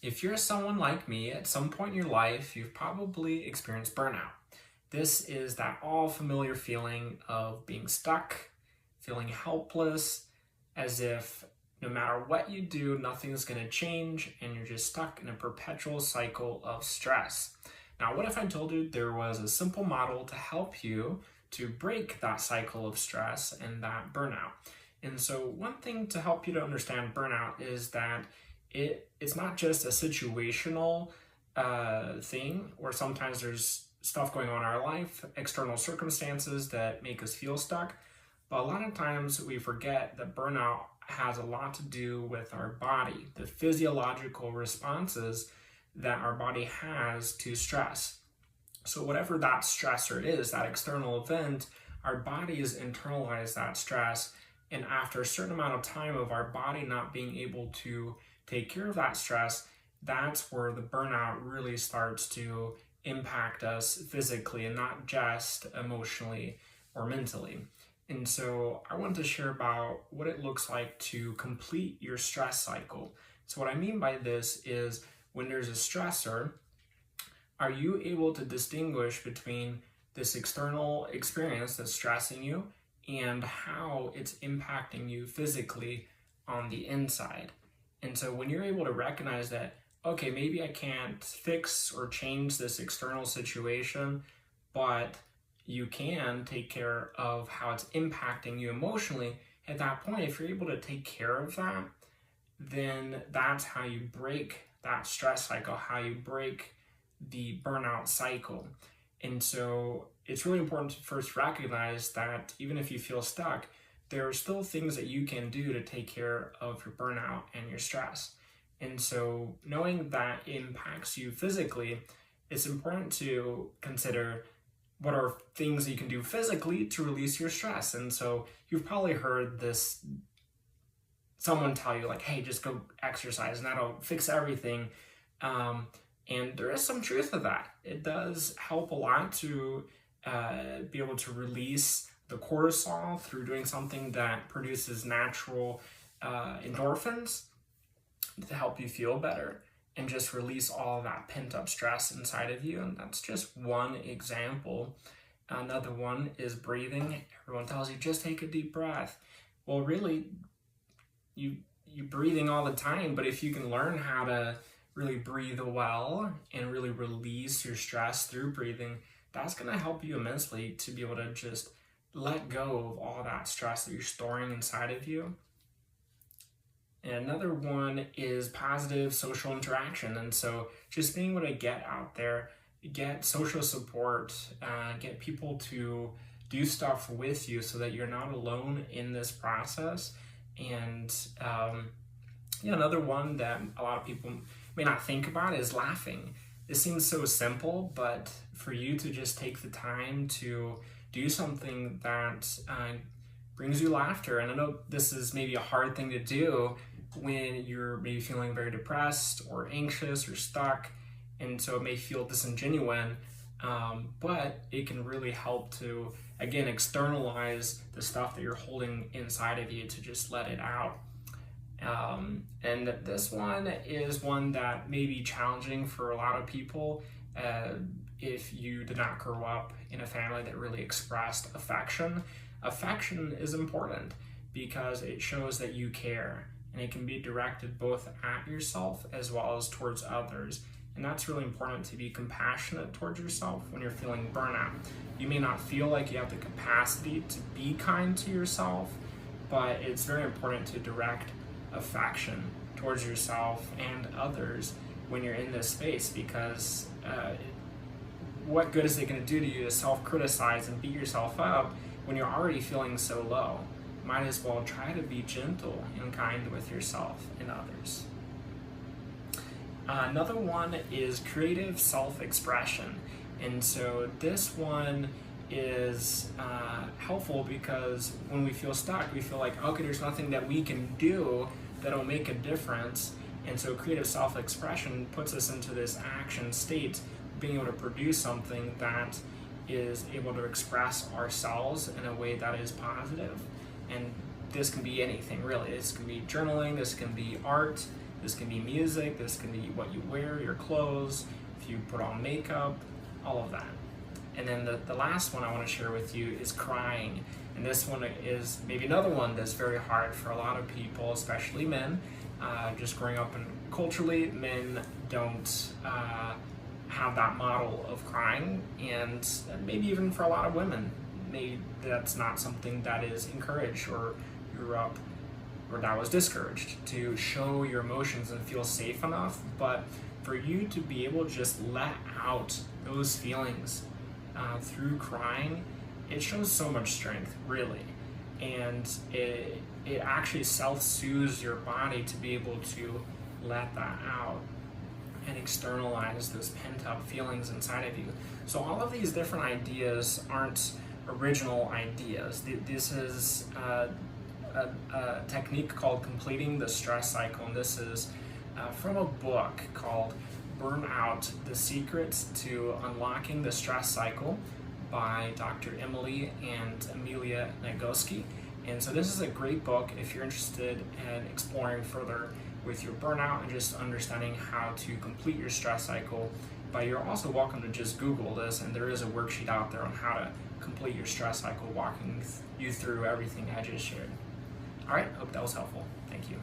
If you're someone like me, at some point in your life, you've probably experienced burnout. This is that all familiar feeling of being stuck, feeling helpless, as if no matter what you do, nothing's going to change, and you're just stuck in a perpetual cycle of stress. Now, what if I told you there was a simple model to help you to break that cycle of stress and that burnout? And so one thing to help you to understand burnout is that it's not just a situational thing where sometimes there's stuff going on in our life, external circumstances that make us feel stuck. But a lot of times we forget that burnout has a lot to do with our body, the physiological responses that our body has to stress. So whatever that stressor is, that external event, our bodies internalize that stress. And after a certain amount of time of our body not being able to take care of that stress, that's where the burnout really starts to impact us physically and not just emotionally or mentally. And so I want to share about what it looks like to complete your stress cycle. So what I mean by this is when there's a stressor, are you able to distinguish between this external experience that's stressing you and how it's impacting you physically on the inside? And so when you're able to recognize that, okay, maybe I can't fix or change this external situation, but you can take care of how it's impacting you emotionally, at that point, if you're able to take care of that, then that's how you break that stress cycle, how you break the burnout cycle. And so it's really important to first recognize that even if you feel stuck, there are still things that you can do to take care of your burnout and your stress. And so knowing that impacts you physically, it's important to consider what are things that you can do physically to release your stress. And so you've probably heard this, someone tell you like, hey, just go exercise and that'll fix everything. And there is some truth to that. It does help a lot to be able to release the cortisol through doing something that produces natural endorphins to help you feel better and just release all of that pent-up stress inside of you. And that's just one example. Another one is breathing. Everyone tells you just take a deep breath. Well, really, you're breathing all the time, but if you can learn how to really breathe well and really release your stress through breathing, that's going to help you immensely to be able to just let go of all that stress that you're storing inside of you. And another one is positive social interaction. And so just being able to get out there, get social support, get people to do stuff with you so that you're not alone in this process. And another one that a lot of people may not think about is laughing. It seems so simple, but for you to just take the time to do something that brings you laughter. And I know this is maybe a hard thing to do when you're maybe feeling very depressed or anxious or stuck, and so it may feel disingenuous, but it can really help to, again, externalize the stuff that you're holding inside of you, to just let it out. And this one is one that may be challenging for a lot of people if you did not grow up in a family that really expressed affection. Affection is important because it shows that you care, and it can be directed both at yourself as well as towards others. And that's really important, to be compassionate towards yourself when you're feeling burnout. You may not feel like you have the capacity to be kind to yourself, but it's very important to direct affection towards yourself and others when you're in this space, because what good is it going to do to you to self-criticize and beat yourself up when you're already feeling so low? Might as well try to be gentle and kind with yourself and others. Another one is creative self-expression. And so this one is helpful because when we feel stuck, we feel like, okay, there's nothing that we can do that'll make a difference. And so creative self-expression puts us into this action state, being able to produce something that is able to express ourselves in a way that is positive. And this can be anything, really. This can be journaling, this can be art, This can be music, this can be what you wear, your clothes, if you put on makeup, all of that. And then the last one I want to share with you is crying. And this one is maybe another one that's very hard for a lot of people, especially men. Just growing up and culturally, men don't have that model of crying, and maybe even for a lot of women, maybe that's not something that is encouraged, or grew up or that was discouraged to show your emotions and feel safe enough. But for you to be able to just let out those feelings through crying, it shows so much strength, really. And it actually self-soothes your body to be able to let that out and externalize those pent-up feelings inside of you. So all of these different ideas aren't original ideas. This is a technique called completing the stress cycle, and this is from a book called Burnout, The Secrets to Unlocking the Stress Cycle by Dr. Emily and Amelia Nagoski. And so this is a great book if you're interested in exploring further with your burnout and just understanding how to complete your stress cycle. But you're also welcome to just Google this, and there is a worksheet out there on how to complete your stress cycle, walking you through everything I just shared. All right, hope that was helpful. Thank you.